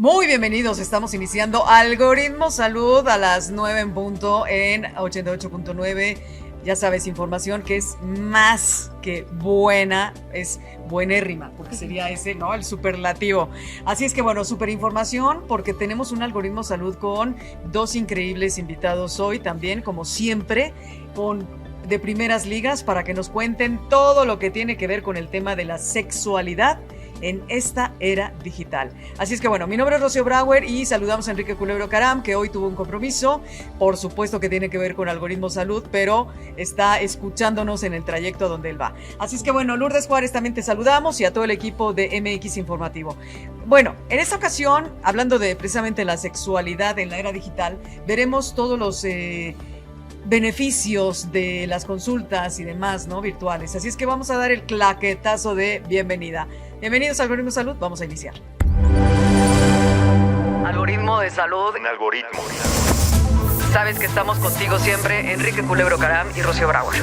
Muy bienvenidos, estamos iniciando Algoritmo Salud a las 9 en punto en 88.9. Ya sabes, información que es más que buena, es buenérrima, porque sería ese, ¿no? El superlativo. Así es que bueno, super información, porque tenemos un Algoritmo Salud con dos increíbles invitados hoy también, como siempre, de primeras ligas, para que nos cuenten todo lo que tiene que ver con el tema de la sexualidad en esta era digital. Así es que bueno, mi nombre es Rocío Brauer y saludamos a Enrique Culebro Caram, que hoy tuvo un compromiso, por supuesto que tiene que ver con Algoritmo Salud, pero está escuchándonos en el trayecto a donde él va. Así es que bueno, Lourdes Juárez, también te saludamos y a todo el equipo de MX Informativo. Bueno, en esta ocasión, hablando de precisamente la sexualidad en la era digital, veremos todos los beneficios de las consultas y demás, ¿no? Virtuales. Así es que vamos a dar el claquetazo de bienvenida. Bienvenidos a Algoritmo Salud, vamos a iniciar. Algoritmo de Salud. Un algoritmo. Sabes que estamos contigo siempre, Enrique Culebro Caram y Rocío Brauer.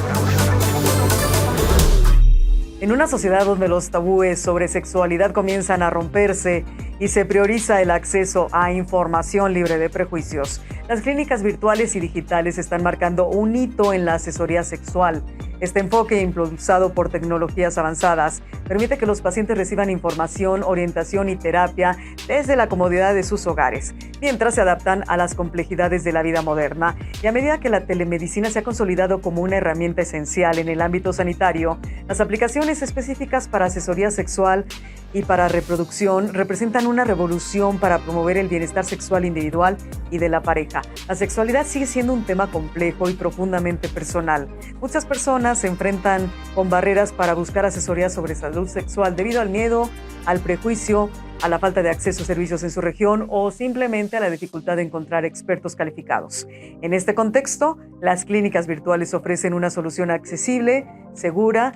En una sociedad donde los tabúes sobre sexualidad comienzan a romperse y se prioriza el acceso a información libre de prejuicios, las clínicas virtuales y digitales están marcando un hito en la asesoría sexual. Este enfoque, impulsado por tecnologías avanzadas, permite que los pacientes reciban información, orientación y terapia desde la comodidad de sus hogares, mientras se adaptan a las complejidades de la vida moderna. Y a medida que la telemedicina se ha consolidado como una herramienta esencial en el ámbito sanitario, las aplicaciones específicas para asesoría sexual y para reproducción representan una revolución para promover el bienestar sexual individual y de la pareja. La sexualidad sigue siendo un tema complejo y profundamente personal. Muchas personas se enfrentan con barreras para buscar asesoría sobre salud sexual debido al miedo, al prejuicio, a la falta de acceso a servicios en su región o simplemente a la dificultad de encontrar expertos calificados. En este contexto, las clínicas virtuales ofrecen una solución accesible, segura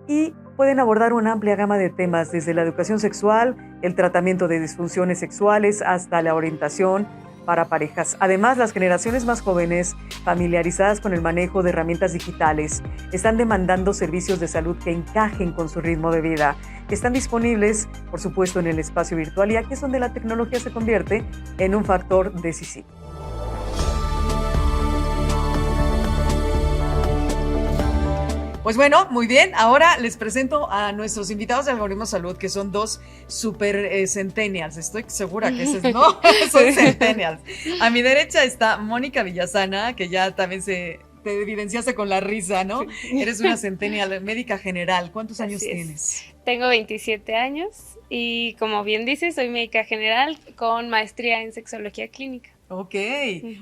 y pueden abordar una amplia gama de temas, desde la educación sexual, el tratamiento de disfunciones sexuales, hasta la orientación para parejas. Además, las generaciones más jóvenes, familiarizadas con el manejo de herramientas digitales, están demandando servicios de salud que encajen con su ritmo de vida, que están disponibles, por supuesto, en el espacio virtual, y aquí es donde la tecnología se convierte en un factor decisivo. Pues bueno, muy bien. Ahora les presento a nuestros invitados de Algoritmo Salud, que son dos super centennials. Estoy segura que ese es, ¿no? Son centennials. A mi derecha está Mónica Villasana, que ya también te evidenciaste con la risa, ¿no? Sí. Eres una centennial, médica general. ¿Cuántos años tienes? Tengo 27 años y, como bien dices, soy médica general con maestría en sexología clínica. Ok,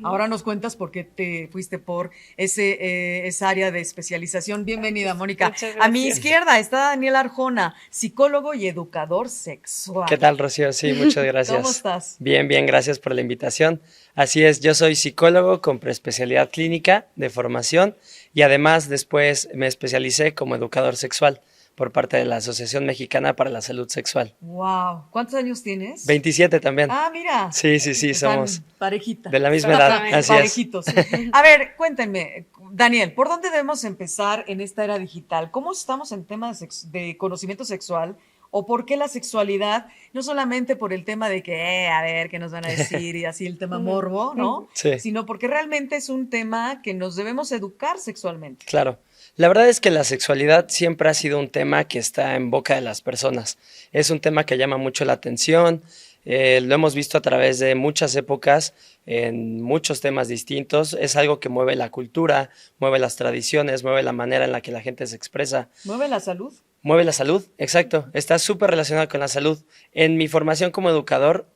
ahora nos cuentas por qué te fuiste por esa área de especialización. Bienvenida, Mónica. A mi izquierda está Daniel Arjona, psicólogo y educador sexual. ¿Qué tal, Rocío? Sí, muchas gracias. ¿Cómo estás? Bien, gracias por la invitación. Así es, yo soy psicólogo con preespecialidad clínica de formación y además después me especialicé como educador sexual por parte de la Asociación Mexicana para la Salud Sexual. Wow. ¿Cuántos años tienes? 27 también. Ah, mira. Sí, somos parejita. De la misma edad, así parejitos. Es. A ver, cuéntenme, Daniel, ¿por dónde debemos empezar en esta era digital? ¿Cómo estamos en temas de conocimiento sexual? ¿O por qué la sexualidad? No solamente por el tema de que, a ver, ¿qué nos van a decir? Y así el tema morbo, ¿no? Sí. Sino porque realmente es un tema que nos debemos educar sexualmente. Claro. La verdad es que la sexualidad siempre ha sido un tema que está en boca de las personas. Es un tema que llama mucho la atención. Lo hemos visto a través de muchas épocas, en muchos temas distintos. Es algo que mueve la cultura, mueve las tradiciones, mueve la manera en la que la gente se expresa. ¿Mueve la salud? Mueve la salud, exacto. Está súper relacionado con la salud. En mi formación como educador,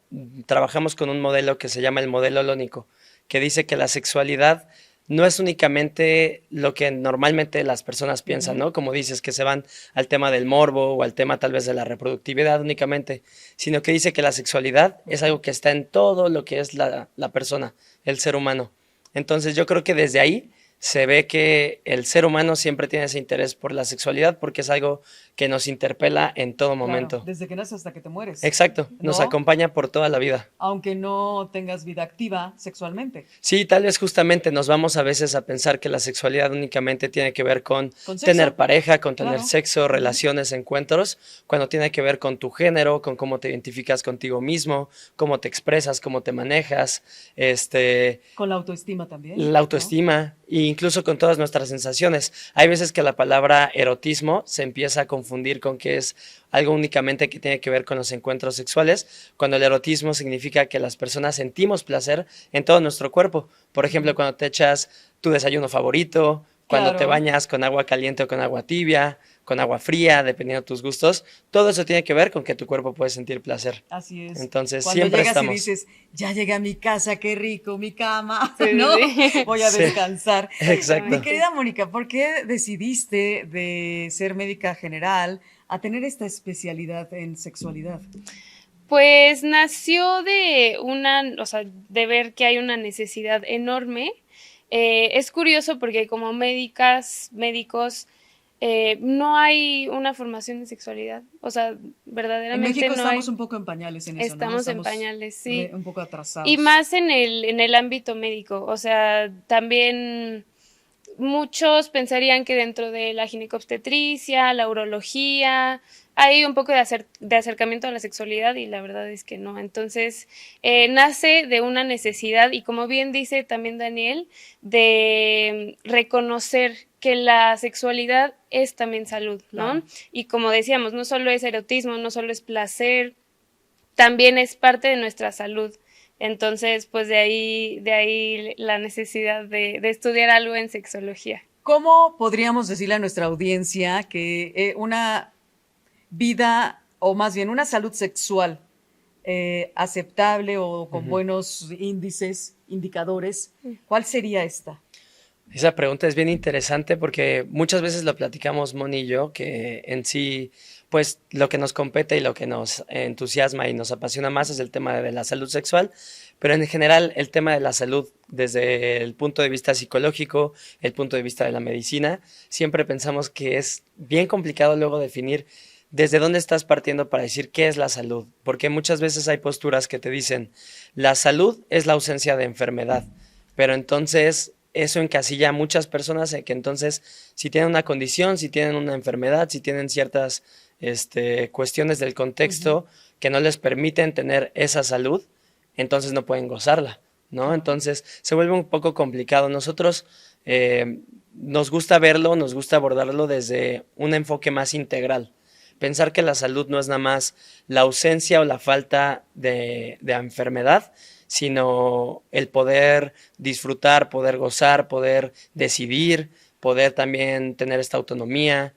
trabajamos con un modelo que se llama el modelo holónico, que dice que la sexualidad no es únicamente lo que normalmente las personas piensan, ¿no? Como dices, que se van al tema del morbo o al tema tal vez de la reproductividad únicamente, sino que dice que la sexualidad es algo que está en todo lo que es la persona, el ser humano. Entonces yo creo que desde ahí se ve que el ser humano siempre tiene ese interés por la sexualidad porque es algo que nos interpela en todo momento. Claro, desde que naces hasta que te mueres. Exacto, nos acompaña por toda la vida. aunque no tengas vida activa sexualmente. Sí, tal vez justamente nos vamos a veces a pensar que la sexualidad únicamente tiene que ver con Con sexo. tener pareja, con tener Claro. sexo, relaciones, encuentros, cuando tiene que ver con tu género, con cómo te identificas contigo mismo, cómo te expresas, cómo te manejas, Con la autoestima también. la autoestima e incluso con todas nuestras sensaciones. Hay veces que la palabra erotismo se empieza a confundir con que es algo únicamente que tiene que ver con los encuentros sexuales, cuando el erotismo significa que las personas sentimos placer en todo nuestro cuerpo. Por ejemplo, cuando te echas tu desayuno favorito, cuando te Claro. bañas con agua caliente o con agua tibia, con agua fría, dependiendo de tus gustos, todo eso tiene que ver con que tu cuerpo puede sentir placer. Así es. Entonces, Cuando siempre llegas estamos. y dices, ya llegué a mi casa, qué rico, mi cama, Sí, ¿no? sí. Voy a Sí. descansar. Exacto. Mi querida Mónica, ¿por qué decidiste de ser médica general a tener esta especialidad en sexualidad? Pues nació o sea, de ver que hay una necesidad enorme. Es curioso porque como médicos, no hay una formación de sexualidad. O sea, En verdaderamente México no estamos hay. un poco en pañales en eso, ¿no? Estamos en pañales, sí. Un poco atrasados. Y más en el ámbito médico. O sea, también muchos pensarían que dentro de la ginecobstetricia, la urología, hay un poco de acercamiento a la sexualidad y la verdad es que no. Entonces, nace de una necesidad y como bien dice también Daniel, de reconocer que la sexualidad es también salud, ¿no? Claro. Y como decíamos, no solo es erotismo, no solo es placer, también es parte de nuestra salud. Entonces, pues de ahí la necesidad de estudiar algo en sexología. ¿Cómo podríamos decirle a nuestra audiencia que una vida, o más bien una salud sexual aceptable o con buenos indicadores, cuál sería esta? Esa pregunta es bien interesante porque muchas veces lo platicamos Moni y yo, que en sí, pues lo que nos compete y lo que nos entusiasma y nos apasiona más es el tema de la salud sexual, pero en general el tema de la salud desde el punto de vista psicológico, el punto de vista de la medicina, siempre pensamos que es bien complicado luego definir desde dónde estás partiendo para decir qué es la salud, porque muchas veces hay posturas que te dicen la salud es la ausencia de enfermedad, pero entonces eso encasilla a muchas personas en que entonces si tienen una condición, si tienen una enfermedad, si tienen ciertas cuestiones del contexto que no les permiten tener esa salud, entonces no pueden gozarla, ¿no? Entonces se vuelve un poco complicado. Nosotros nos gusta verlo, nos gusta abordarlo desde un enfoque más integral. Pensar que la salud no es nada más la ausencia o la falta de enfermedad, sino el poder disfrutar, poder gozar, poder decidir, poder también tener esta autonomía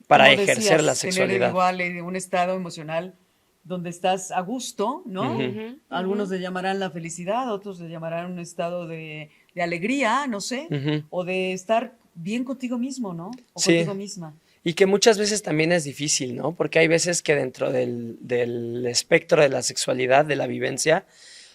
para Como ejercer decías, la sexualidad. Tener igual un estado emocional donde estás a gusto, ¿no? Ujú, Algunos ujú. le llamarán la felicidad, otros le llamarán un estado de alegría, no sé, Ujú. o de estar bien contigo mismo, ¿no? O Sí. contigo misma. Y que muchas veces también es difícil, ¿no? Porque hay veces que dentro del espectro de la sexualidad, de la vivencia,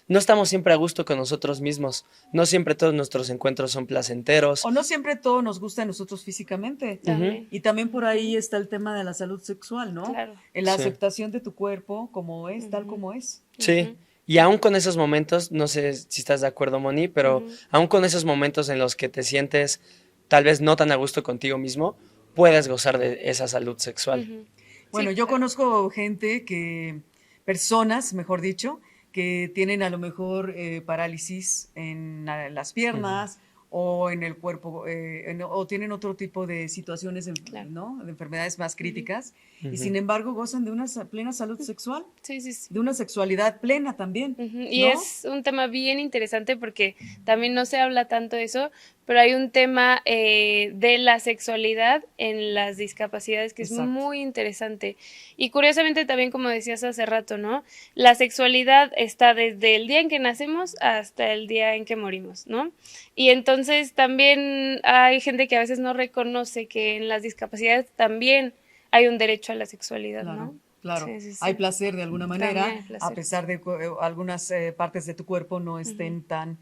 no estamos siempre a gusto con nosotros mismos. No siempre todos nuestros encuentros son placenteros. O no siempre todo nos gusta a nosotros físicamente. También. Y también por ahí está el tema de la salud sexual, ¿no? Claro. En la Sí. aceptación de tu cuerpo como es, tal como es. Sí. Ujú. Y aún con esos momentos, no sé si estás de acuerdo, Moni, pero aún con esos momentos en los que te sientes tal vez no tan a gusto contigo mismo, puedes gozar de esa salud sexual. Ujú. Bueno, Sí, yo claro. conozco personas, mejor dicho, que tienen a lo mejor parálisis en las piernas o en el cuerpo, o tienen otro tipo de situaciones, Claro. ¿no? De enfermedades más críticas, y Ujú. sin embargo gozan de una plena salud sexual, Sí, sí, sí. de una sexualidad plena también, Ujú. Y ¿no? es un tema bien interesante porque también no se habla tanto de eso, pero hay un tema de la sexualidad en las discapacidades que Exacto. es muy interesante. Y curiosamente también, como decías hace rato, ¿no? La sexualidad está desde el día en que nacemos hasta el día en que morimos, ¿no? Y entonces también hay gente que a veces no reconoce que en las discapacidades también hay un derecho a la sexualidad, Claro, ¿no? claro. Sí, sí, sí. Hay placer de alguna manera, También hay placer. a pesar de que algunas partes de tu cuerpo no estén tan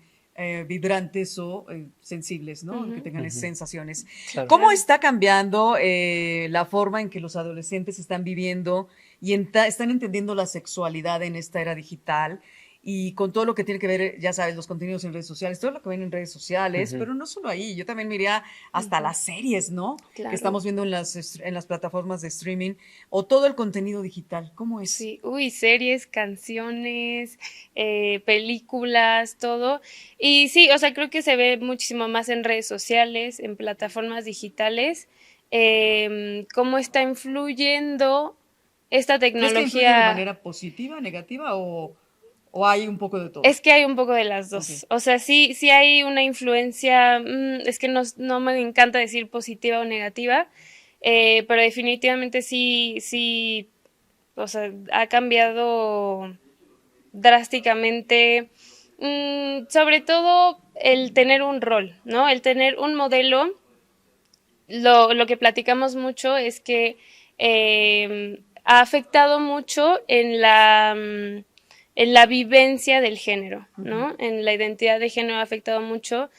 vibrantes o sensibles, ¿no? Que tengan sensaciones. Claro. ¿Cómo está cambiando la forma en que los adolescentes están viviendo y están entendiendo la sexualidad en esta era digital y con todo lo que tiene que ver, ya sabes, los contenidos en redes sociales, todo lo que ven en redes sociales, pero no solo ahí, yo también miraría hasta las series, ¿no? Claro. Que estamos viendo en las plataformas de streaming, o todo el contenido digital, ¿cómo es? Sí, series, canciones, películas, todo. Y sí, o sea, creo que se ve muchísimo más en redes sociales, en plataformas digitales, cómo está influyendo esta ¿Crees que influye de tecnología. manera positiva, negativa o hay un poco de todo? Es que hay un poco de las dos. Ok. O sea, sí hay una influencia, es que no me encanta decir positiva o negativa, pero definitivamente sí, o sea, ha cambiado drásticamente, sobre todo el tener un rol, ¿no? El tener un modelo. Lo que platicamos mucho es que ha afectado mucho en la vivencia del género, ¿no? En la identidad de género ha afectado mucho.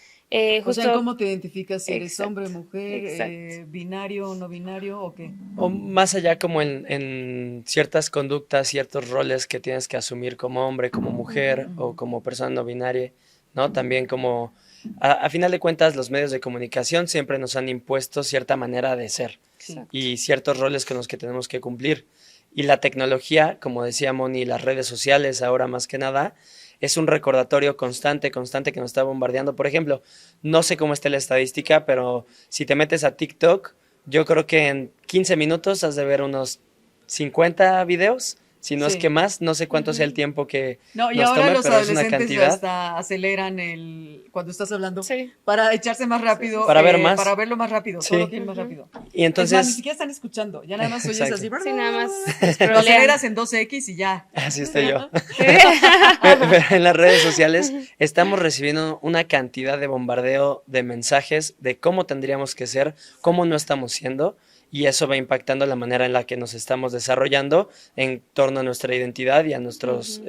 O sea, ¿cómo te identificas si eres Exacto, hombre, mujer, exacto. binario, no binario o qué? O más allá como en ciertas conductas, ciertos roles que tienes que asumir como hombre, como mujer o como persona no binaria, ¿no? También como, a final de cuentas, los medios de comunicación siempre nos han impuesto cierta manera de ser Sí. y ciertos roles con los que tenemos que cumplir. Y la tecnología, como decía Moni, las redes sociales ahora más que nada, es un recordatorio constante que nos está bombardeando. Por ejemplo, no sé cómo está la estadística, pero si te metes a TikTok, yo creo que en 15 minutos has de ver unos 50 videos, si no es Sí. que más, no sé cuánto sea el tiempo que No, y nos ahora tome, los pero es una adolescentes cantidad. hasta aceleran cuando estás hablando Sí. para echarse más rápido, Para ver más. para verlo más rápido, Sí. todo quieren más rápido. Y Es más, ni entonces, siquiera están escuchando, ya nada más oyes Exacto. así. Sí, nada más Lo scrollean. aceleras en 2X y ya. así estoy yo. Pero en las redes sociales estamos recibiendo una cantidad de bombardeo de mensajes de cómo tendríamos que ser, cómo no estamos siendo, y eso va impactando la manera en la que nos estamos desarrollando en torno a nuestra identidad y a nuestros,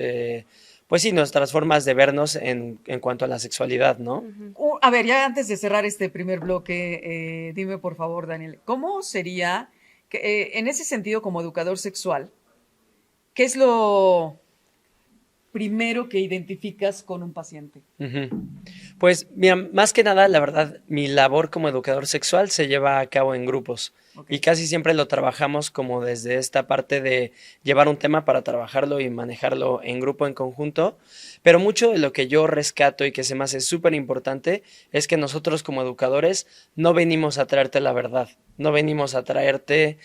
pues sí, nuestras formas de vernos en cuanto a la sexualidad, ¿no? A ver, ya antes de cerrar este primer bloque, dime por favor, Daniel, ¿cómo sería, en ese sentido como educador sexual, qué es lo primero que identificas con un paciente? Ujú. Pues mira, más que nada, la verdad, mi labor como educador sexual se lleva a cabo en grupos. Ok. Y casi siempre lo trabajamos como desde esta parte de llevar un tema para trabajarlo y manejarlo en grupo, en conjunto. Pero mucho de lo que yo rescato y que se me hace súper importante es que nosotros como educadores no venimos a traerte la verdad, no venimos a traerte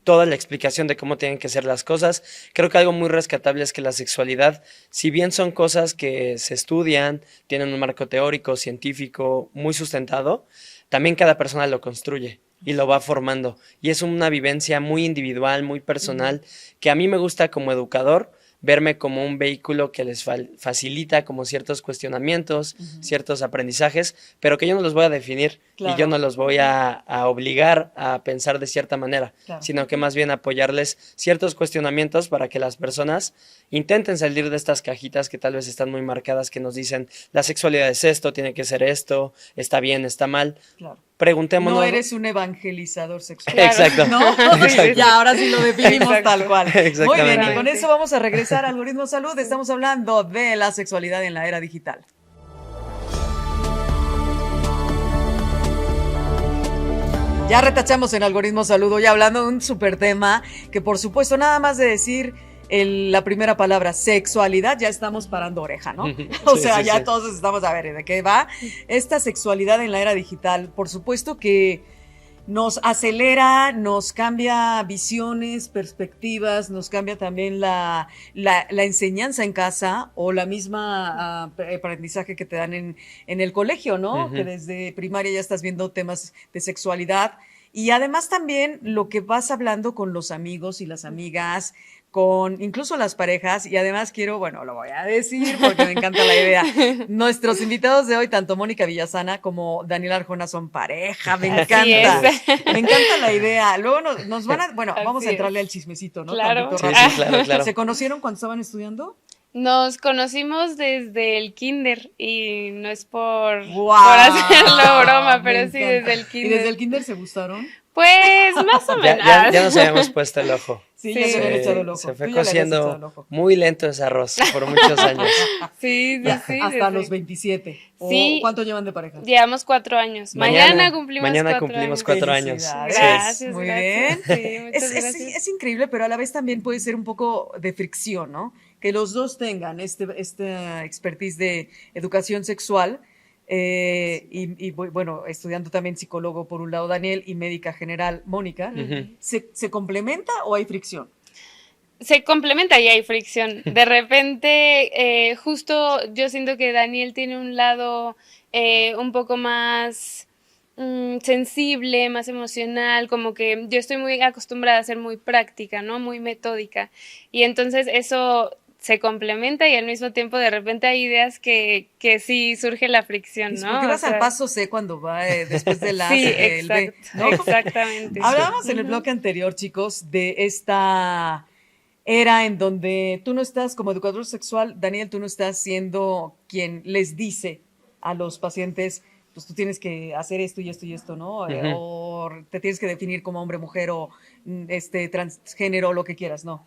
toda la explicación de cómo tienen que ser las cosas. Creo que algo muy rescatable es que la sexualidad, si bien son cosas que se estudian, tienen un marco teórico, científico, muy sustentado, también cada persona lo construye y lo va formando. Y es una vivencia muy individual, muy personal, que a mí me gusta como educador verme como un vehículo que les facilita como ciertos cuestionamientos, ciertos aprendizajes, pero que yo no los voy a definir Claro. y yo no los voy a obligar a pensar de cierta manera, Claro. sino que más bien apoyarles ciertos cuestionamientos para que las personas intenten salir de estas cajitas que tal vez están muy marcadas, que nos dicen, la sexualidad es esto, tiene que ser esto, está bien, está mal. Claro. Preguntémonos. No eres un evangelizador sexual. Claro. Exacto. ¿No? Exacto. Ya, ahora sí lo definimos Exacto. tal cual. Muy bien, y Exactamente. con eso vamos a regresar a Algoritmo Salud. Estamos hablando de la sexualidad en la era digital. Ya retachamos en Algoritmo Salud, hoy hablando de un súper tema que por supuesto nada más de decir la primera palabra, sexualidad, ya estamos parando oreja, ¿no? O Sí, sea, sí, ya sí. todos estamos a ver de qué va esta sexualidad en la era digital. Por supuesto que nos acelera, nos cambia visiones, perspectivas, nos cambia también la enseñanza en casa o la misma aprendizaje que te dan en el colegio, ¿no? Ujú. Que desde primaria ya estás viendo temas de sexualidad. Y además también lo que vas hablando con los amigos y las amigas, con incluso las parejas, y además quiero, bueno, lo voy a decir porque me encanta la idea. Nuestros invitados de hoy, tanto Mónica Villasana como Daniel Arjona, son pareja, me Así encanta. es. Me encanta la idea. Luego nos van a, bueno, Así vamos a entrarle es. al chismecito, ¿no? Claro. Tantito Sí, rápido. sí, claro, claro. ¿Se conocieron cuando estaban estudiando? Nos conocimos desde el kinder y no es por ¡Guau! hacerlo broma, pero Me sí encanta. desde el ¿Y kinder. desde el kinder se gustaron? Pues más o menos. Ya nos habíamos puesto el ojo. Sí, ya se habían echado el ojo. Se fue Tú ya le habías echado el cociendo ojo. muy lento ese arroz por muchos años. Sí, sí. Hasta los 27. Sí. ¿Cuánto llevan de pareja? Llevamos 4 años. Mañana cumplimos 4 años. 4 años. Gracias, Muy gracias. bien. Sí, muchas gracias. Es increíble, pero a la vez también puede ser un poco de fricción, ¿no? Que los dos tengan esta expertise de educación sexual bueno, estudiando también psicólogo por un lado Daniel y médica general Mónica. ¿Se complementa o hay fricción? Se complementa y hay fricción. De repente, justo yo siento que Daniel tiene un lado un poco más sensible, más emocional, como que yo estoy muy acostumbrada a ser muy práctica, ¿no? Muy metódica. Y entonces eso se complementa y al mismo tiempo de repente hay ideas que sí surge la fricción, ¿no? ¿Por qué vas al paso C cuando va después de la sí, el B, ¿no? exactamente. Hablábamos en el bloque anterior, chicos, de esta era en donde tú no estás, como educador sexual, Daniel, tú no estás siendo quien les dice a los pacientes, pues tú tienes que hacer esto y esto y esto, ¿no? O te tienes que definir como hombre, mujer o transgénero, lo que quieras, no.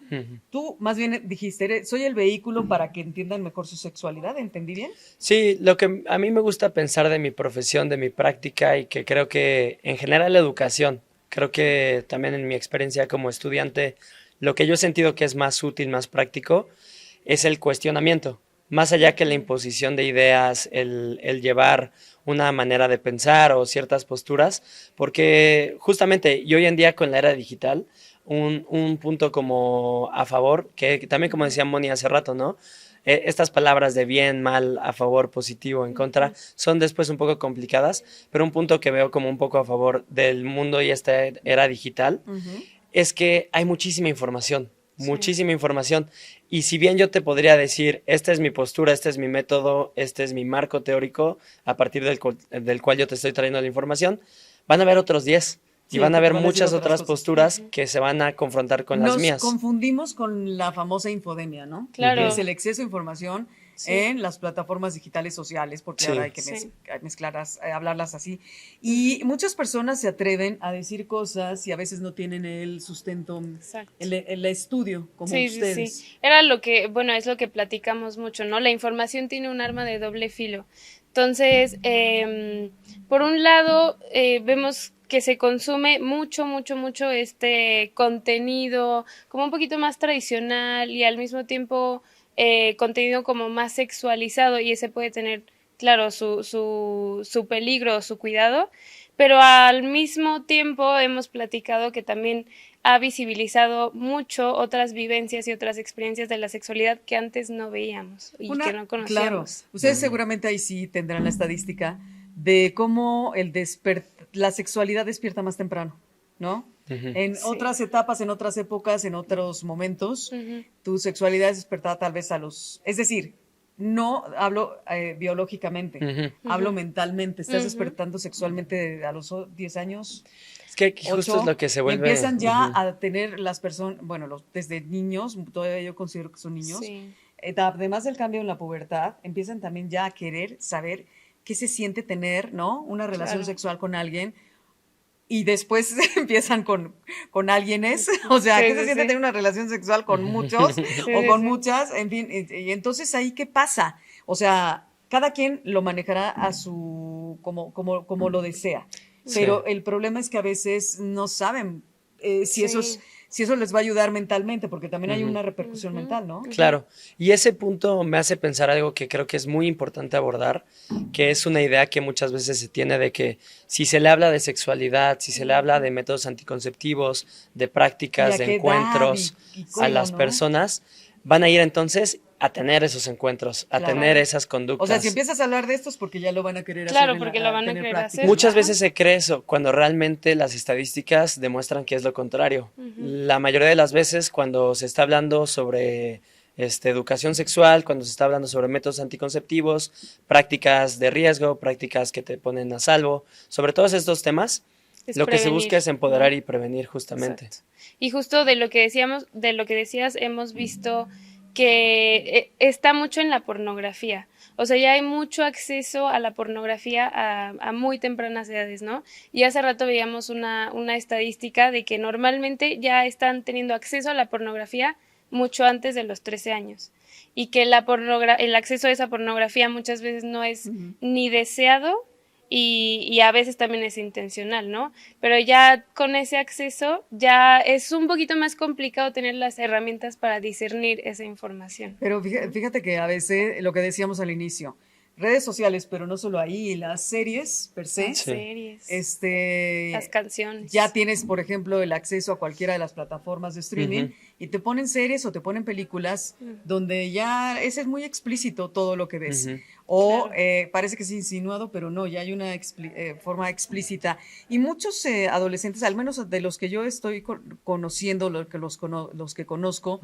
Tú más bien dijiste, soy el vehículo para que entiendan mejor su sexualidad, ¿entendí bien? Sí, lo que a mí me gusta pensar de mi profesión, de mi práctica y que creo que en general la educación, creo que también en mi experiencia como estudiante, lo que yo he sentido que es más útil, más práctico, es el cuestionamiento. Más allá que la imposición de ideas, el llevar una manera de pensar o ciertas posturas, porque justamente y hoy en día con la era digital, un punto como a favor, que también como decía Moni hace rato, ¿no? Estas palabras de bien, mal, a favor, positivo, en contra, son después un poco complicadas, pero un punto que veo como un poco a favor del mundo y esta era digital es que hay muchísima información. Muchísima información. Y si bien yo te podría decir, esta es mi postura, este es mi método, este es mi marco teórico, a partir del cual yo te estoy trayendo la información, van a haber otros 10 y van a haber muchas otras posturas que se van a confrontar con las mías. Nos confundimos con la famosa infodemia, ¿no? Claro. Que es el exceso de información en las plataformas digitales sociales, porque ahora hay que mezclarlas, hablarlas así. Y muchas personas se atreven a decir cosas y a veces no tienen el sustento, el estudio, como ustedes. Sí. Era lo que, bueno, es lo que platicamos mucho, ¿no? La información tiene un arma de doble filo. Entonces, por un lado, vemos que se consume mucho este contenido como un poquito más tradicional y al mismo tiempo contenido como más sexualizado, y ese puede tener, claro, su peligro, su cuidado, pero al mismo tiempo hemos platicado que también ha visibilizado mucho otras vivencias y otras experiencias de la sexualidad que antes no veíamos y que no conocíamos. Claro, ustedes seguramente ahí sí tendrán la estadística de cómo la sexualidad despierta más temprano, ¿no? En otras etapas, en otras épocas, en otros momentos, tu sexualidad es despertada tal vez es decir, no hablo biológicamente, hablo mentalmente, estás despertando sexualmente a los 10 años. Es que justo es lo que se vuelve. Empiezan ya a tener las personas, bueno, desde niños, todavía yo considero que son niños, además del cambio en la pubertad, empiezan también ya a querer saber qué se siente tener, ¿no? Una relación sexual con alguien. Y después empiezan con alguienes, o sea, ¿qué se siente tener una relación sexual con muchos o con muchas? En fin, y entonces ahí, ¿qué pasa? O sea, cada quien lo manejará a como lo desea, pero el problema es que a veces no saben si eso les va a ayudar mentalmente, porque también hay una repercusión mental, ¿no? Claro, y ese punto me hace pensar algo que creo que es muy importante abordar, que es una idea que muchas veces se tiene de que si se le habla de sexualidad, si se le habla de métodos anticonceptivos, de prácticas, de encuentros a las personas, van a ir entonces a tener esos encuentros, a tener esas conductas. O sea, si empiezas a hablar de estos porque ya lo van a querer hacer. Claro, porque lo van a querer hacer. Muchas veces se cree eso, cuando realmente las estadísticas demuestran que es lo contrario. La mayoría de las veces cuando se está hablando sobre educación sexual, cuando se está hablando sobre métodos anticonceptivos, prácticas de riesgo, prácticas que te ponen a salvo, sobre todos estos temas, lo que se busca es empoderar y prevenir justamente. Exacto. Y justo de lo que decías, hemos visto que está mucho en la pornografía. O sea, ya hay mucho acceso a la pornografía a muy tempranas edades, ¿no? Y hace rato veíamos una estadística de que normalmente ya están teniendo acceso a la pornografía mucho antes de los 13 años. Y que el acceso a esa pornografía muchas veces no es ni deseado y a veces también es intencional, ¿no? Pero ya con ese acceso ya es un poquito más complicado tener las herramientas para discernir esa información. Pero fíjate que a veces, lo que decíamos al inicio, redes sociales, pero no solo ahí, las series per se. Las series. Las canciones. Ya tienes, por ejemplo, el acceso a cualquiera de las plataformas de streaming y te ponen series o te ponen películas donde ya ese es muy explícito todo lo que ves. O claro. Parece que es insinuado, pero no, ya hay una forma explícita. Y muchos adolescentes, al menos de los que yo estoy conociendo, los que conozco,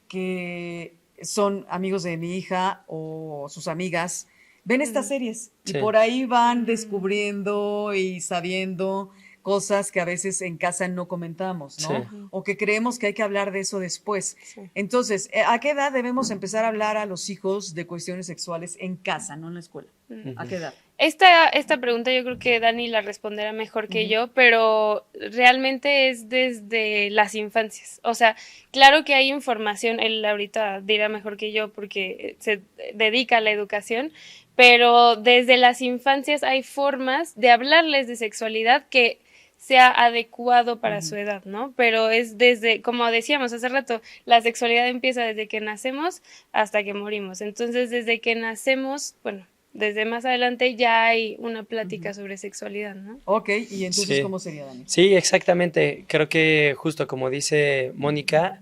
que son amigos de mi hija o sus amigas, ven estas series y por ahí van descubriendo y sabiendo cosas que a veces en casa no comentamos, ¿no? Sí. O que creemos que hay que hablar de eso después. Sí. Entonces, ¿a qué edad debemos empezar a hablar a los hijos de cuestiones sexuales en casa, no en la escuela? ¿A qué edad? Esta pregunta yo creo que Dani la responderá mejor que yo, pero realmente es desde las infancias. O sea, claro que hay información, él ahorita dirá mejor que yo porque se dedica a la educación, pero desde las infancias hay formas de hablarles de sexualidad que sea adecuado para su edad, ¿no? Pero es desde, como decíamos hace rato, la sexualidad empieza desde que nacemos hasta que morimos. Entonces, desde que nacemos, bueno, desde más adelante ya hay una plática sobre sexualidad, ¿no? Ok, y entonces, ¿cómo sería, Dani? Sí, exactamente. Creo que justo como dice Mónica,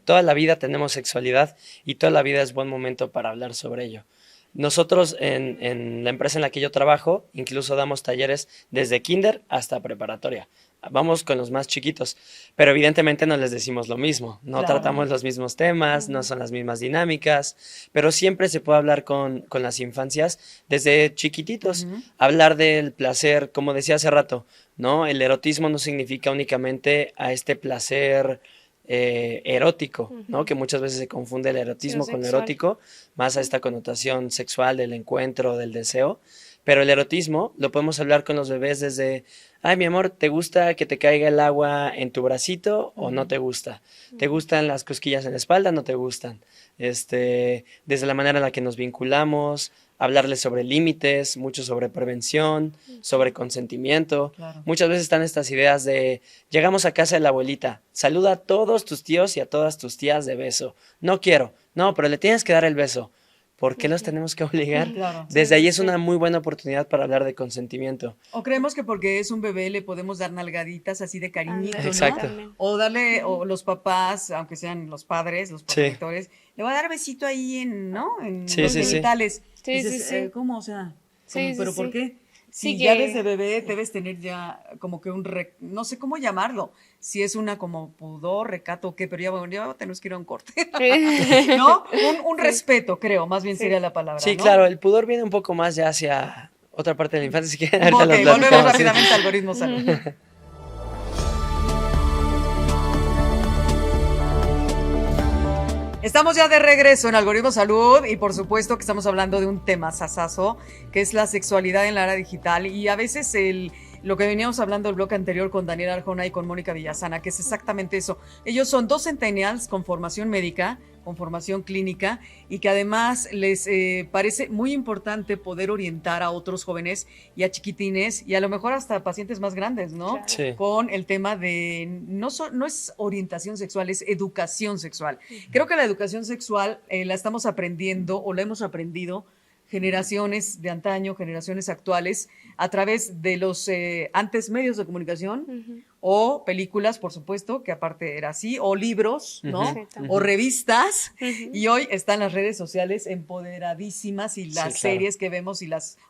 toda la vida tenemos sexualidad y toda la vida es buen momento para hablar sobre ello. Nosotros en la empresa en la que yo trabajo, incluso damos talleres desde kinder hasta preparatoria. Vamos con los más chiquitos, pero evidentemente no les decimos lo mismo, no tratamos los mismos temas, no son las mismas dinámicas, pero siempre se puede hablar con las infancias desde chiquititos, hablar del placer, como decía hace rato, ¿no? El erotismo no significa únicamente a este placer erótico, ¿no? Que muchas veces se confunde el erotismo con lo erótico, más a esta connotación sexual del encuentro, del deseo, pero el erotismo lo podemos hablar con los bebés desde, ay, mi amor, ¿te gusta que te caiga el agua en tu bracito o no te gusta? ¿Te gustan las cosquillas en la espalda o no te gustan? Desde la manera en la que nos vinculamos, hablarles sobre límites, mucho sobre prevención, sobre consentimiento. Claro. Muchas veces están estas ideas de, llegamos a casa de la abuelita, saluda a todos tus tíos y a todas tus tías de beso. No quiero, no, pero le tienes que dar el beso. ¿Por qué los tenemos que obligar? Claro. Desde ahí es una muy buena oportunidad para hablar de consentimiento. O creemos que porque es un bebé le podemos dar nalgaditas así de cariñito, ¿no? Exacto. O darle, o los papás, aunque sean los padres, los protectores, le voy a dar besito ahí en, ¿no? En los genitales. Sí, dices, sí. ¿Cómo? O sea, ¿pero por qué? Sí, ya desde bebé debes tener ya como que no sé cómo llamarlo, si es una como pudor, recato o qué, pero ya tenemos que ir a un corte, ¿no? Un respeto, creo, más bien sería la palabra, sí, ¿no? Claro, el pudor viene un poco más ya hacia otra parte de la infancia, si quieren. Ok, volvemos rápidamente al Algoritmo Salud. Estamos ya de regreso en Algoritmo Salud y por supuesto que estamos hablando de un tema sasazo, que es la sexualidad en la era digital y a veces lo que veníamos hablando el bloque anterior con Daniel Arjona y con Mónica Villasana, que es exactamente eso. Ellos son 2 centennials con formación médica, con formación clínica y que además les parece muy importante poder orientar a otros jóvenes y a chiquitines y a lo mejor hasta pacientes más grandes, ¿no? Sí. Con el tema de, no es orientación sexual, es educación sexual. Creo que la educación sexual la estamos aprendiendo o la hemos aprendido generaciones de antaño, generaciones actuales, a través de los antes medios de comunicación o películas, por supuesto, que aparte era así, o libros, ¿no? O revistas, y hoy están las redes sociales empoderadísimas y las series que vemos y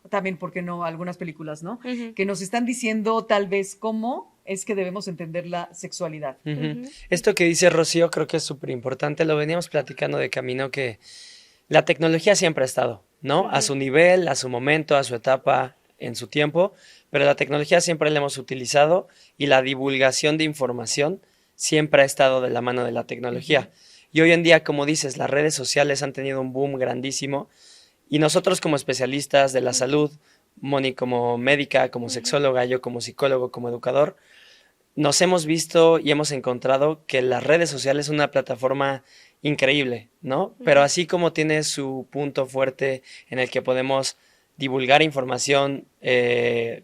también, ¿por qué no? Algunas películas, ¿no? Que nos están diciendo tal vez cómo es que debemos entender la sexualidad. Esto que dice Rocío creo que es súper importante, lo veníamos platicando de camino que la tecnología siempre ha estado, ¿no? A su nivel, a su momento, a su etapa, en su tiempo, pero la tecnología siempre la hemos utilizado y la divulgación de información siempre ha estado de la mano de la tecnología. Y hoy en día, como dices, las redes sociales han tenido un boom grandísimo y nosotros como especialistas de la salud, Moni como médica, como sexóloga, yo como psicólogo, como educador, nos hemos visto y hemos encontrado que las redes sociales son una plataforma increíble, ¿no? Pero así como tiene su punto fuerte en el que podemos divulgar información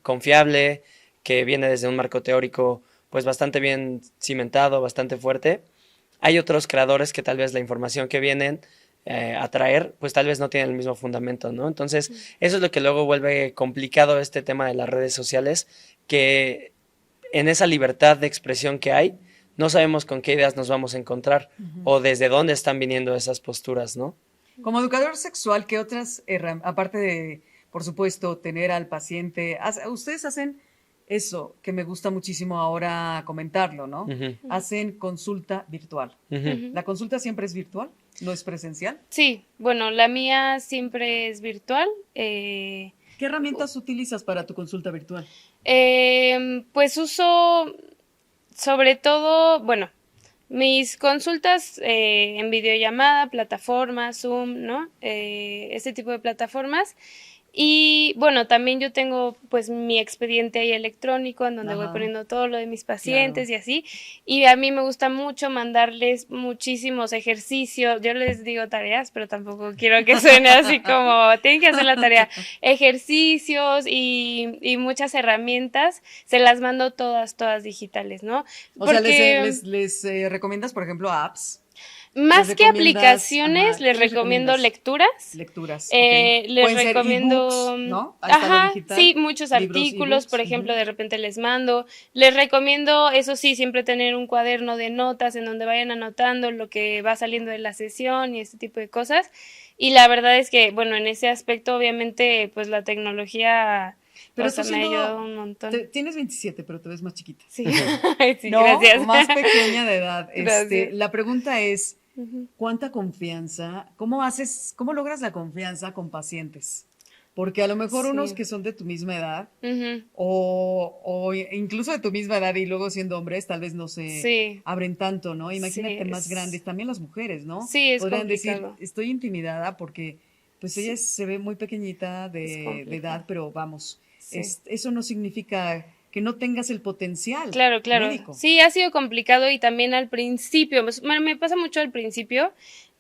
confiable, que viene desde un marco teórico pues bastante bien cimentado, bastante fuerte, hay otros creadores que tal vez la información que vienen a traer, pues tal vez no tienen el mismo fundamento, ¿no? Entonces, eso es lo que luego vuelve complicado este tema de las redes sociales, que en esa libertad de expresión que hay, no sabemos con qué ideas nos vamos a encontrar o desde dónde están viniendo esas posturas, ¿no? Como educador sexual, ¿qué otras aparte de, por supuesto, tener al paciente, ustedes hacen eso que me gusta muchísimo ahora comentarlo, ¿no? Hacen consulta virtual. ¿La consulta siempre es virtual? ¿No es presencial? Sí, bueno, la mía siempre es virtual. ¿Qué herramientas utilizas para tu consulta virtual? Pues uso sobre todo, bueno, mis consultas en videollamada, plataformas, Zoom, ¿no? Este tipo de plataformas. Y bueno, también yo tengo pues mi expediente ahí electrónico en donde voy poniendo todo lo de mis pacientes y así. Y a mí me gusta mucho mandarles muchísimos ejercicios. Yo les digo tareas, pero tampoco quiero que suene así como tienen que hacer la tarea. Ejercicios y muchas herramientas. Se las mando todas digitales, ¿no? O sea, les recomiendas, por ejemplo, apps. Más que aplicaciones, les recomiendo lecturas. Lecturas. Les recomiendo. Ser ebooks, ¿no? Ajá, sí, muchos artículos, por ejemplo, de repente les mando. Les recomiendo, eso sí, siempre tener un cuaderno de notas en donde vayan anotando lo que va saliendo de la sesión y este tipo de cosas. Y la verdad es que, bueno, en ese aspecto, obviamente, pues la tecnología. Pero me ha ayudado un montón. Tienes 27, pero te ves más chiquita. Sí, sí, no, gracias. Más pequeña de edad. La pregunta es, ¿cuánta confianza? ¿Cómo logras la confianza con pacientes? Porque a lo mejor unos que son de tu misma edad o incluso de tu misma edad y luego siendo hombres tal vez no se abren tanto, ¿no? Imagínate más grandes, también las mujeres, ¿no? Sí, es podrían complicado. decir, estoy intimidada porque pues ella se ve muy pequeñita de edad, pero vamos, eso no significa que no tengas el potencial médico. Sí, ha sido complicado y también al principio, me pasa mucho al principio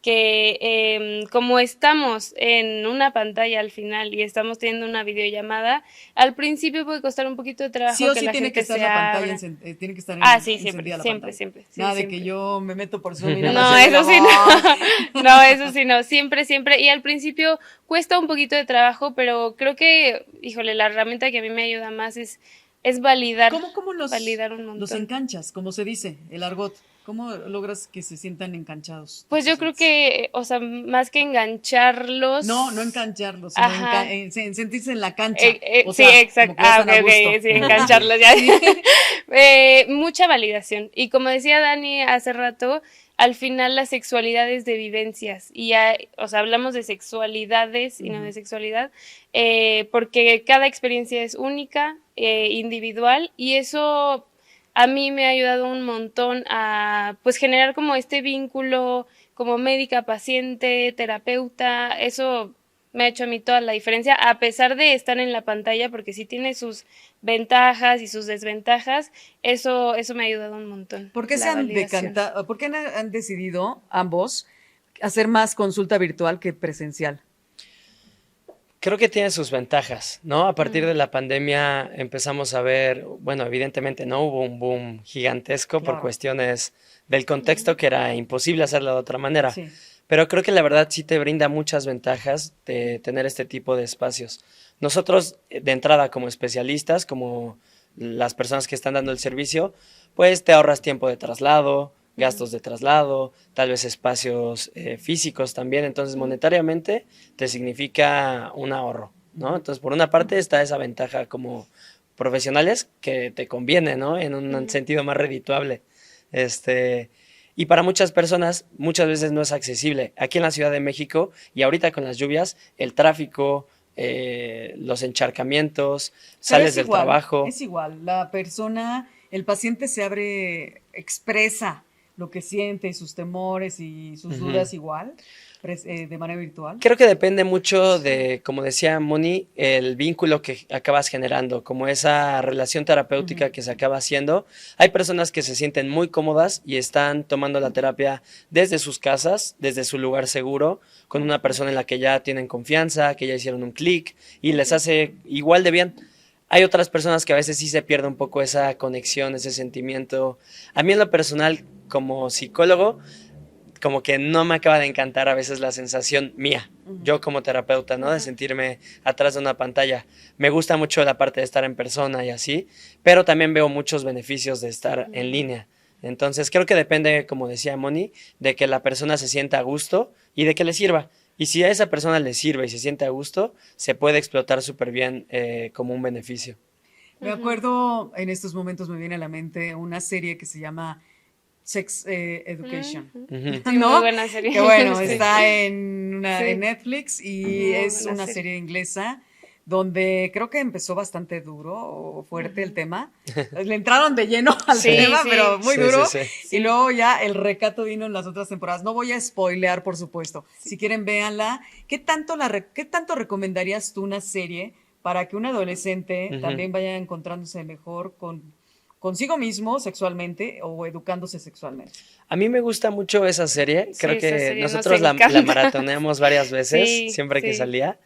que como estamos en una pantalla al final y estamos teniendo una videollamada, al principio puede costar un poquito de trabajo sí o que sí la tiene gente que estar se la pantalla abra. tiene que estar siempre. Nada siempre. de que yo me meto por Zoom y no, eso sí no. No, eso sí no, siempre. Y al principio cuesta un poquito de trabajo, pero creo que, híjole, la herramienta que a mí me ayuda más es validar. ¿Cómo validar un montón. los enganchas, como se dice, el argot? ¿Cómo logras que se sientan enganchados? Pues yo creo que, o sea, más que engancharlos. No engancharlos, sino sentirse en la cancha. Sí, exacto. Sí, engancharlos ya. Mucha validación. Y como decía Dani hace rato, al final la sexualidad es de vivencias. Y o sea, hablamos de sexualidades y no de sexualidad, porque cada experiencia es única, individual, y eso a mí me ha ayudado un montón a pues generar como este vínculo como médica, paciente, terapeuta. Eso me ha hecho a mí toda la diferencia, a pesar de estar en la pantalla, porque sí tiene sus ventajas y sus desventajas. Eso me ha ayudado un montón. ¿Por qué ¿Por qué han decidido ambos hacer más consulta virtual que presencial? Creo que tiene sus ventajas, ¿no? A partir de la pandemia empezamos a ver, bueno, evidentemente no hubo un boom gigantesco por cuestiones del contexto que era imposible hacerlo de otra manera. Sí. Pero creo que la verdad sí te brinda muchas ventajas de tener este tipo de espacios. Nosotros, de entrada, como especialistas, como las personas que están dando el servicio, pues te ahorras tiempo de traslado, gastos de traslado, tal vez espacios físicos también, entonces monetariamente te significa un ahorro, ¿no? Entonces, por una parte está esa ventaja como profesionales que te conviene, ¿no? En un sentido más redituable. Y para muchas personas, muchas veces no es accesible. Aquí en la Ciudad de México, y ahorita con las lluvias, el tráfico, los encharcamientos, sales del trabajo. Es igual, el paciente se abre, expresa lo que siente, sus temores y sus dudas igual, de manera virtual? Creo que depende mucho de, como decía Moni, el vínculo que acabas generando, como esa relación terapéutica que se acaba haciendo. Hay personas que se sienten muy cómodas y están tomando la terapia desde sus casas, desde su lugar seguro, con una persona en la que ya tienen confianza, que ya hicieron un clic y les hace igual de bien. Hay otras personas que a veces sí se pierde un poco esa conexión, ese sentimiento. A mí en lo personal, como psicólogo, como que no me acaba de encantar a veces la sensación mía, yo como terapeuta, ¿no? De sentirme atrás de una pantalla. Me gusta mucho la parte de estar en persona y así, pero también veo muchos beneficios de estar en línea. Entonces creo que depende, como decía Moni, de que la persona se sienta a gusto y de que le sirva. Y si a esa persona le sirve y se siente a gusto, se puede explotar súper bien como un beneficio. Me acuerdo, en estos momentos me viene a la mente una serie que se llama Sex Education. Sí, ¿No? muy buena serie. Que bueno, Sí. está en Sí. Netflix y Muy es buena una serie inglesa donde creo que empezó bastante duro o fuerte el tema. Le entraron de lleno al Sí, tema, sí. pero muy Sí, duro. sí, sí. Y luego ya el recato vino en las otras temporadas. No voy a spoilear, por supuesto. Si quieren, véanla. ¿Qué tanto recomendarías tú una serie para que un adolescente también vaya encontrándose mejor consigo mismo sexualmente o educándose sexualmente? A mí me gusta mucho esa serie, Sí, creo esa que serie nos nosotros la encanta. maratoneamos varias veces, Sí, siempre que sí. salía,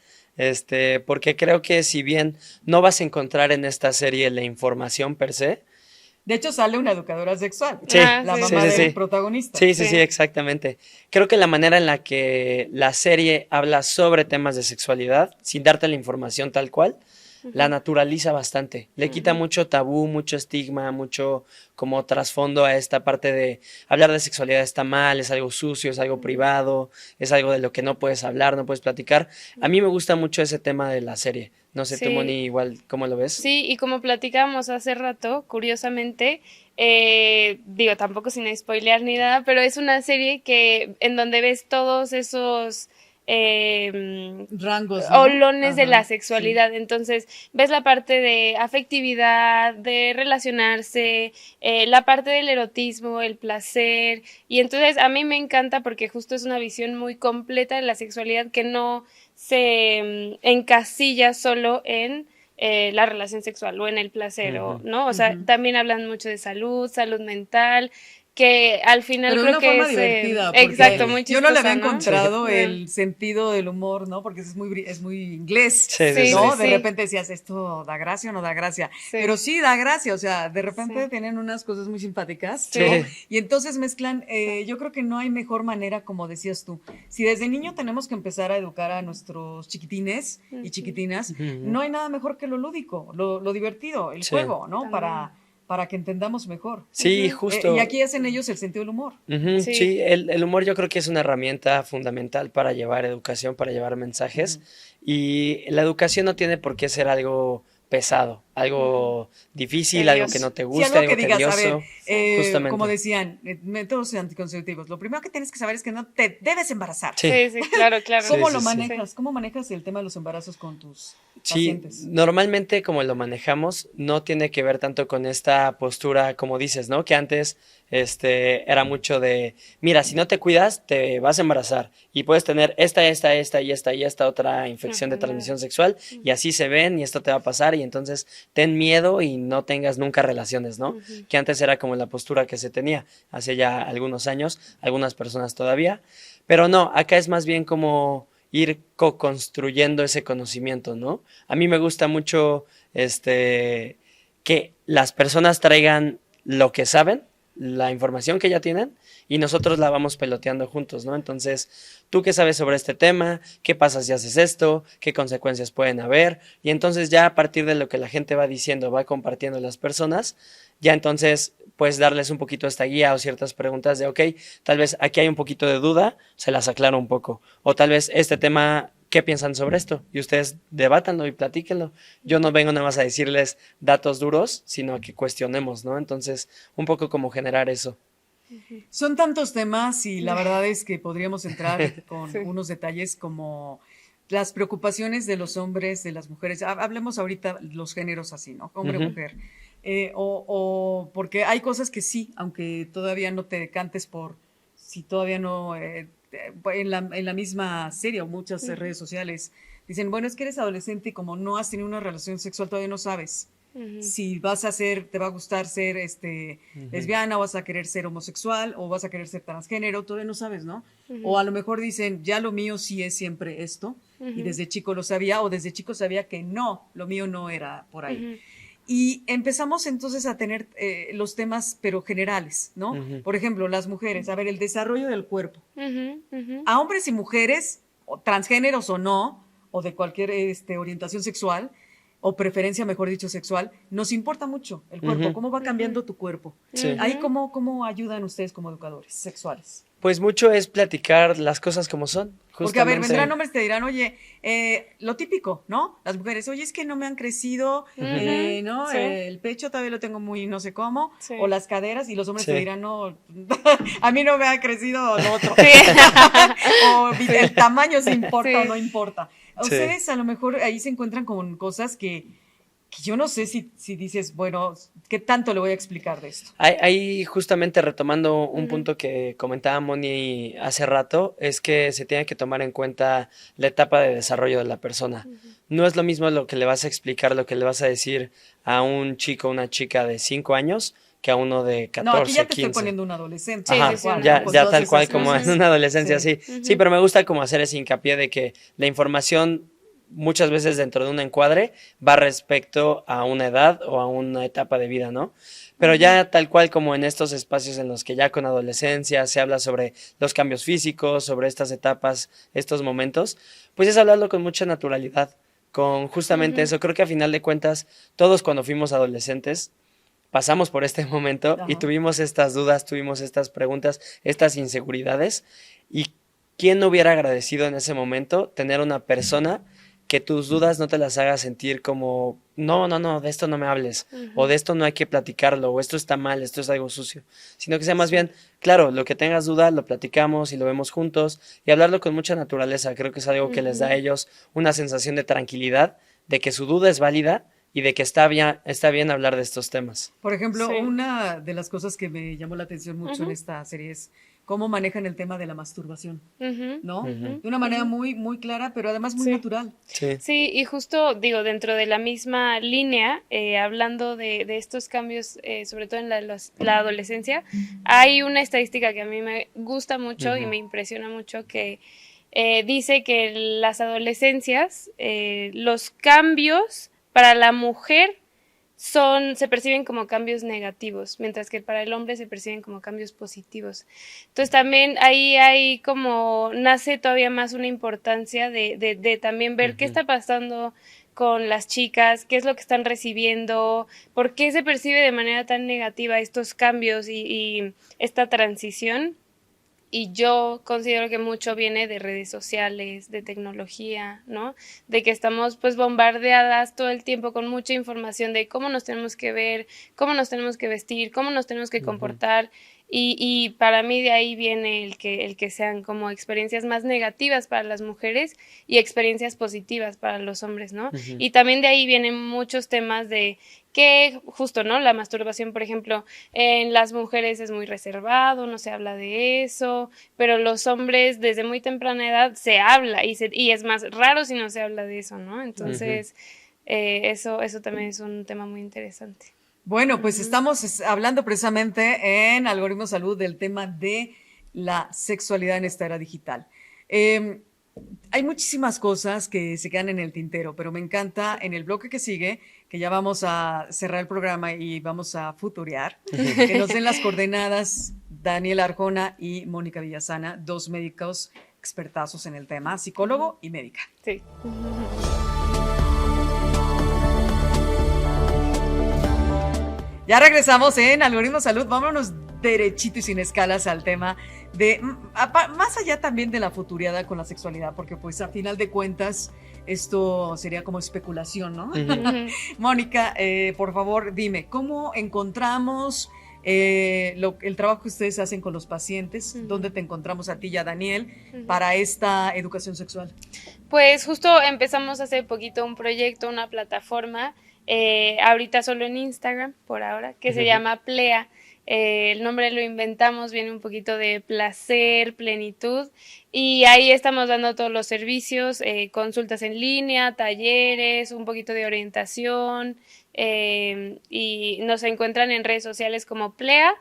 porque creo que si bien no vas a encontrar en esta serie la información per se, De hecho, sale una educadora sexual, sí, la Sí, mamá sí, del sí. protagonista. Sí, Sí. exactamente. Creo que la manera en la que la serie habla sobre temas de sexualidad, sin darte la información tal cual, la naturaliza bastante. Le quita mucho tabú, mucho estigma, mucho como trasfondo a esta parte de hablar de sexualidad está mal, es algo sucio, es algo privado, es algo de lo que no puedes hablar, no puedes platicar. A mí me gusta mucho ese tema de la serie. No sé, tú, Sí. Moni, igual, ¿cómo lo ves? Sí, y como platicábamos hace rato, curiosamente, digo, tampoco sin spoilear ni nada, pero es una serie que en donde ves todos esos Rangos, ¿no? olones de Ajá, la sexualidad. Entonces, ves la parte de afectividad, de relacionarse, la parte del erotismo, el placer. Y entonces a mí me encanta porque justo es una visión muy completa de la sexualidad que no se encasilla solo en la relación sexual o en el placer, o, ¿no? O sea, también hablan mucho de salud, salud mental, que al final Pero de creo una que forma es divertida, porque exacto, muy yo no le chistosa, había ¿no? encontrado Sí. el sentido del humor, ¿no? Porque es muy inglés, Sí, Sí, ¿no? sí, De sí. repente decías, ¿esto da gracia o no da gracia? Sí. Pero sí da gracia, o sea, de repente Sí. tienen unas cosas muy simpáticas, Sí. ¿no? Y entonces mezclan, yo creo que no hay mejor manera, como decías tú. Si desde niño tenemos que empezar a educar a nuestros chiquitines y chiquitinas, no hay nada mejor que lo lúdico, lo divertido, el Sí. juego, ¿no? También. Para que entendamos mejor. Sí, Y justo. aquí hacen ellos el sentido del humor. Ujú, Sí. sí, el humor yo creo que es una herramienta fundamental para llevar educación, para llevar mensajes. Y la educación no tiene por qué ser algo pesado, algo difícil, algo que no te Sí, guste, algo que algo digas, a ver, tedioso. Justamente. como decían, métodos anticonceptivos, lo primero que tienes que saber es que no te debes embarazar. Sí. Sí, sí, claro, claro. ¿Cómo Sí, lo sí, sí. manejas? ¿Cómo manejas el tema de los embarazos con tus Sí, pacientes? normalmente como lo manejamos no tiene que ver tanto con esta postura como dices, ¿no? Que antes era mucho de, mira, si no te cuidas te vas a embarazar y puedes tener esta otra infección de transmisión sexual y así se ven y esto te va a pasar y entonces ten miedo y no tengas nunca relaciones, ¿no? Que antes era como la postura que se tenía hace ya algunos años, algunas personas todavía, pero no, acá es más bien como ir co-construyendo ese conocimiento, ¿no? A mí me gusta mucho que las personas traigan lo que saben, la información que ya tienen, y nosotros la vamos peloteando juntos, ¿no? Entonces, ¿tú qué sabes sobre este tema? ¿Qué pasa si haces esto? ¿Qué consecuencias pueden haber? Y entonces ya a partir de lo que la gente va diciendo, va compartiendo las personas, ya entonces puedes darles un poquito esta guía o ciertas preguntas de, ok, tal vez aquí hay un poquito de duda, se las aclaro un poco. O tal vez este tema, ¿qué piensan sobre esto? Y ustedes debátanlo y platíquenlo. Yo no vengo nada más a decirles datos duros, sino que cuestionemos, ¿no? Entonces, un poco como generar eso. Son tantos temas y la verdad es que podríamos entrar con Sí. unos detalles como las preocupaciones de los hombres, de las mujeres. Hablemos ahorita los géneros así, ¿no? Hombre, mujer. o porque hay cosas que sí, aunque todavía no te decantes por, si todavía no, en la misma serie o muchas redes sociales dicen, bueno, es que eres adolescente y como no has tenido una relación sexual todavía no sabes si te va a gustar ser lesbiana, o vas a querer ser homosexual, o vas a querer ser transgénero, todavía no sabes, ¿no? O a lo mejor dicen, ya lo mío sí es siempre esto, y desde chico lo sabía, o desde chico sabía que no, lo mío no era por ahí. Y empezamos entonces a tener los temas, pero generales, ¿no? Por ejemplo, las mujeres, a ver, el desarrollo del cuerpo. A hombres y mujeres, transgéneros o no, o de cualquier orientación sexual, o preferencia, mejor dicho, sexual, nos importa mucho el cuerpo, cómo va cambiando tu cuerpo. Sí. Ahí, ¿cómo ayudan ustedes como educadores sexuales? Pues mucho es platicar las cosas como son. Justamente. Porque, a ver, vendrán hombres que te dirán, oye, lo típico, ¿no? Las mujeres, oye, es que no me han crecido, ¿no? Sí. El pecho todavía lo tengo muy no sé cómo, Sí. o las caderas, y los hombres Sí. te dirán, no, a mí no me ha crecido lo otro. Sí. O el tamaño se importa Sí. o no importa. Sí. Ustedes a lo mejor ahí se encuentran con cosas que yo no sé si dices, bueno, ¿qué tanto le voy a explicar de esto? Ahí justamente retomando un punto que comentaba Moni hace rato, es que se tiene que tomar en cuenta la etapa de desarrollo de la persona. No es lo mismo lo que le vas a explicar, lo que le vas a decir a un chico o una chica de 5 años que a uno de 14, No, aquí ya te 15. estoy poniendo un adolescente. Sí, Ajá, sí, sí, tal cual, ya, ¿no? Con ya todas tal esas cual como cosas. en una adolescencia, sí. Sí. Sí, pero me gusta como hacer ese hincapié de que la información muchas veces dentro de un encuadre va respecto a una edad o a una etapa de vida, ¿no? Pero ya tal cual como en estos espacios en los que ya con adolescencia se habla sobre los cambios físicos, sobre estas etapas, estos momentos, pues es hablarlo con mucha naturalidad, con justamente eso. Creo que a final de cuentas, todos cuando fuimos adolescentes, pasamos por este momento y Ajá. tuvimos estas dudas, tuvimos estas preguntas, estas inseguridades. ¿Y quién no hubiera agradecido en ese momento tener una persona que tus dudas no te las haga sentir como, no, de esto no me hables, o de esto no hay que platicarlo, o esto está mal, esto es algo sucio, sino que sea más bien, claro, lo que tengas duda lo platicamos y lo vemos juntos, y hablarlo con mucha naturaleza. Creo que es algo que les da a ellos una sensación de tranquilidad, de que su duda es válida y de que está bien hablar de estos temas. Por ejemplo, Sí. una de las cosas que me llamó la atención mucho en esta serie es cómo manejan el tema de la masturbación, ¿no? De una manera muy, muy clara, pero además muy Sí. natural. Sí. Sí, y justo digo, dentro de la misma línea, hablando de estos cambios, sobre todo en la adolescencia, hay una estadística que a mí me gusta mucho y me impresiona mucho que dice que en las adolescencias los cambios para la mujer se perciben como cambios negativos, mientras que para el hombre se perciben como cambios positivos. Entonces también ahí hay como, nace todavía más una importancia de también ver qué está pasando con las chicas, qué es lo que están recibiendo, por qué se percibe de manera tan negativa estos cambios y esta transición. Y yo considero que mucho viene de redes sociales, de tecnología, ¿no? De que estamos pues bombardeadas todo el tiempo con mucha información de cómo nos tenemos que ver, cómo nos tenemos que vestir, cómo nos tenemos que comportar. Y para mí de ahí viene el que sean como experiencias más negativas para las mujeres y experiencias positivas para los hombres, ¿no? Y también de ahí vienen muchos temas de que justo, ¿no? La masturbación, por ejemplo, en las mujeres es muy reservado, no se habla de eso, pero los hombres desde muy temprana edad se habla y es más raro si no se habla de eso, ¿no? Entonces, eso también es un tema muy interesante. Bueno, pues estamos hablando precisamente en Algoritmo Salud del tema de la sexualidad en esta era digital. Hay muchísimas cosas que se quedan en el tintero, pero me encanta en el bloque que sigue, que ya vamos a cerrar el programa y vamos a futurear, que nos den las coordenadas Daniel Arjona y Mónica Villasana, dos médicos expertazos en el tema, psicólogo y médica. Sí. Ya regresamos en Algoritmo Salud. Vámonos derechito y sin escalas al tema de, más allá también de la futuriada con la sexualidad, porque pues a final de cuentas esto sería como especulación, ¿no? Mónica, por favor, dime, ¿cómo encontramos el trabajo que ustedes hacen con los pacientes? ¿Dónde te encontramos a ti y a Daniel para esta educación sexual? Pues justo empezamos hace poquito un proyecto, una plataforma ahorita solo en Instagram, por ahora, que se llama Plea. El nombre lo inventamos, viene un poquito de placer, plenitud, y ahí estamos dando todos los servicios, consultas en línea, talleres, un poquito de orientación, y nos encuentran en redes sociales como plea.ssi,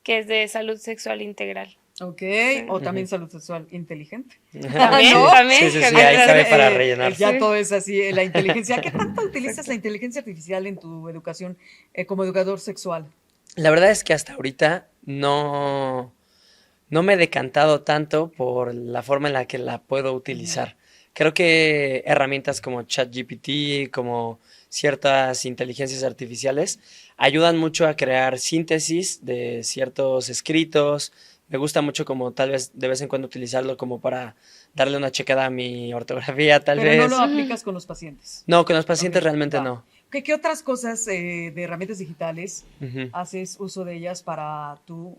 que es de salud sexual integral. Ok, o también salud sexual inteligente. También, ¿No? también. Sí, ahí cabe para rellenar. Ya todo es así, la inteligencia. ¿Qué tanto utilizas la inteligencia artificial en tu educación como educador sexual? La verdad es que hasta ahorita no me he decantado tanto por la forma en la que la puedo utilizar. Creo que herramientas como ChatGPT, como ciertas inteligencias artificiales, ayudan mucho a crear síntesis de ciertos escritos. Me gusta mucho como tal vez de vez en cuando utilizarlo como para darle una checada a mi ortografía, tal Pero vez. no lo aplicas con los pacientes. No, con los pacientes Ok, realmente va. no. ¿Qué otras cosas de herramientas digitales Ujú. haces uso de ellas para tu,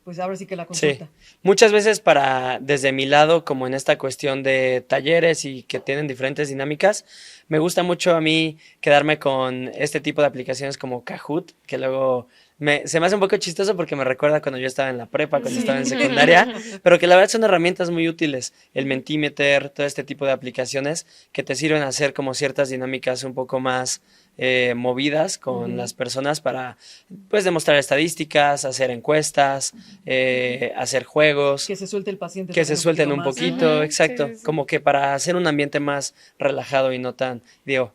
pues ahora sí que la Sí, consulta? muchas veces desde mi lado, como en esta cuestión de talleres y que tienen diferentes dinámicas, me gusta mucho a mí quedarme con este tipo de aplicaciones como Kahoot, que luego se me hace un poco chistoso porque me recuerda cuando yo estaba en la prepa, cuando estaba en secundaria, pero que la verdad son herramientas muy útiles, el Mentimeter, todo este tipo de aplicaciones que te sirven a hacer como ciertas dinámicas un poco más movidas con las personas para pues demostrar estadísticas, hacer encuestas, hacer juegos, Que se suelte el paciente. que se también suelten un más. poquito, Ujú, exacto, sí, sí, sí. como que para hacer un ambiente más relajado y no tan, digo,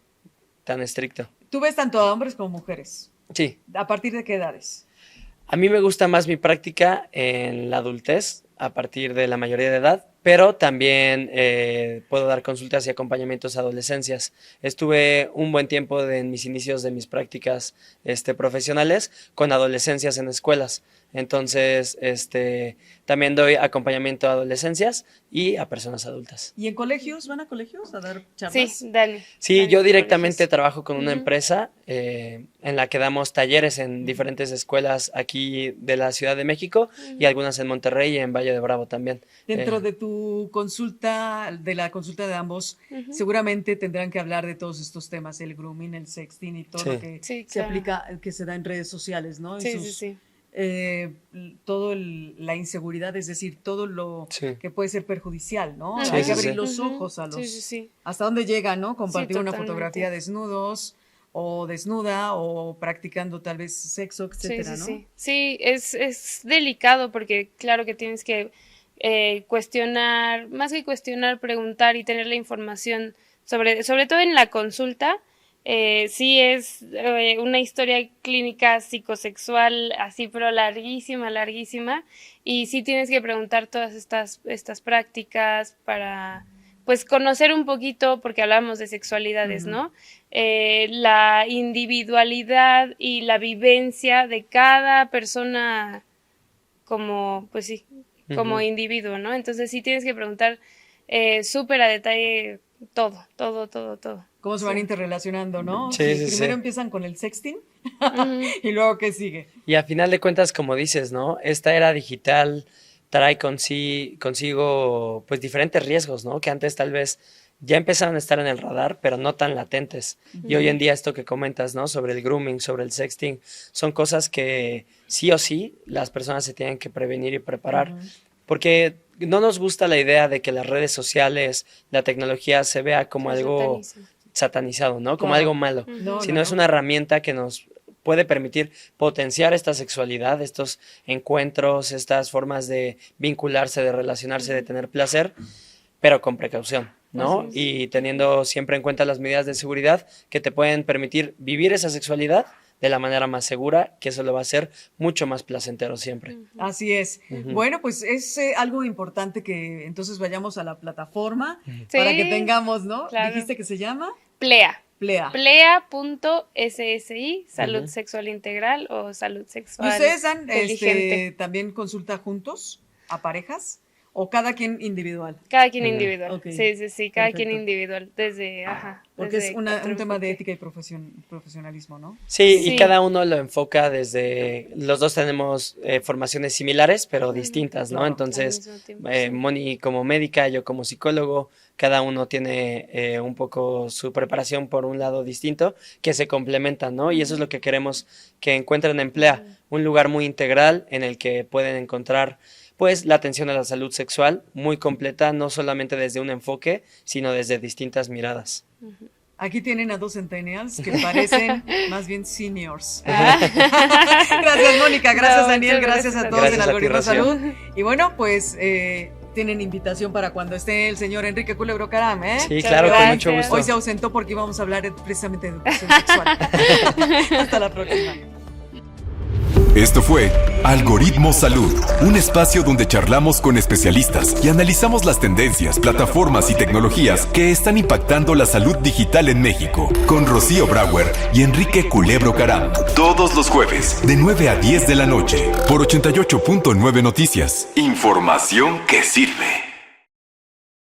tan estricto. Tú ves tanto a hombres como mujeres. Sí, ¿A partir de qué edades? a mí me gusta más mi práctica en la adultez, a partir de la mayoría de edad, pero también puedo dar consultas y acompañamientos a adolescencias. Estuve un buen tiempo en mis inicios de mis prácticas profesionales con adolescencias en escuelas. Entonces, también doy acompañamiento a adolescencias y a personas adultas. ¿Y en colegios? ¿Van a colegios a dar charlas? Sí, Dani. Sí, Dani, yo directamente colegios. trabajo con una Ujú. empresa en la que damos talleres en diferentes escuelas aquí de la Ciudad de México y algunas en Monterrey y en Valle de Bravo también. Dentro de tu consulta, de la consulta de ambos, seguramente tendrán que hablar de todos estos temas, el grooming, el sexting y todo Sí. lo que Sí, se claro. aplica, que se da en redes sociales, ¿no? Y Sí, sí, sí. todo la inseguridad, es decir, todo lo Sí. que puede ser perjudicial, ¿no? Sí, Hay sí, que abrir sí. los Ujú. ojos a los, Sí, sí, sí. hasta dónde llega, ¿no? Compartir una totalmente. fotografía desnudos o desnuda o practicando tal vez sexo, Sí, etcétera, sí, ¿no? sí. Sí, es delicado porque claro que tienes que cuestionar, más que cuestionar, preguntar y tener la información sobre todo en la consulta. Sí es una historia clínica psicosexual así, pero larguísima, larguísima. Y sí tienes que preguntar todas estas prácticas para pues conocer un poquito, porque hablamos de sexualidades, ¿no? La individualidad y la vivencia de cada persona como, pues sí, como individuo, ¿no? Entonces sí tienes que preguntar súper a detalle todo, todo, todo, todo. Cómo se van interrelacionando, ¿no? Sí, sí, Primero sí. empiezan con el sexting Ujú. y luego ¿qué sigue? Y a final de cuentas, como dices, ¿no? Esta era digital trae consigo pues diferentes riesgos, ¿no? Que antes tal vez ya empezaron a estar en el radar, pero no tan latentes. Y hoy en día esto que comentas, ¿no? Sobre el grooming, sobre el sexting, son cosas que sí o sí las personas se tienen que prevenir y preparar. Porque no nos gusta la idea de que las redes sociales, la tecnología se vea como Se algo sataniza. satanizado, ¿no? Como Claro. algo malo, No, sino no, es no. una herramienta que nos puede permitir potenciar esta sexualidad, estos encuentros, estas formas de vincularse, de relacionarse, de tener placer, pero con precaución, ¿no? Así es. Y teniendo siempre en cuenta las medidas de seguridad que te pueden permitir vivir esa sexualidad de la manera más segura, que eso lo va a hacer mucho más placentero siempre. Así es. Bueno, pues es algo importante que entonces vayamos a la plataforma para que Sí, tengamos, ¿no? claro. Dijiste que se llama Plea. Plea. Plea.ssi, salud sexual integral o salud ¿Y sexual ustedes dan inteligente. también consulta juntos a parejas ¿O cada quien individual? Cada quien individual. Okay. Sí, cada Perfecto. quien individual. Porque desde es un otro tema de enfoque. ética y profesionalismo, ¿no? Sí, Sí. y cada uno lo enfoca desde, los dos tenemos formaciones similares, pero distintas, ¿no? Claro. Entonces, Al mismo tiempo, sí. Moni como médica, yo como psicólogo, cada uno tiene un poco su preparación por un lado distinto, que se complementan, ¿no? Y eso es lo que queremos que encuentren en Emplea, un lugar muy integral en el que pueden encontrar pues la atención a la salud sexual muy completa, no solamente desde un enfoque, sino desde distintas miradas. Aquí tienen a 2 centennials que parecen más bien seniors. Ah. Gracias, Mónica. Gracias, No, Daniel. muchas Gracias a gracias. todos Gracias del a ti, Algoritmo Rocío. Salud. Y bueno, pues tienen invitación para cuando esté el señor Enrique Culebro Caram, ¿eh? Sí, Muchas claro, con gracias. mucho gusto. Hoy se ausentó porque íbamos a hablar precisamente de educación sexual. Hasta la próxima. Esto fue Algoritmo Salud, un espacio donde charlamos con especialistas y analizamos las tendencias, plataformas y tecnologías que están impactando la salud digital en México, con Rocío Brauer y Enrique Culebro Caram. Todos los jueves, de 9 a 10 de la noche, por 88.9 Noticias. Información que sirve.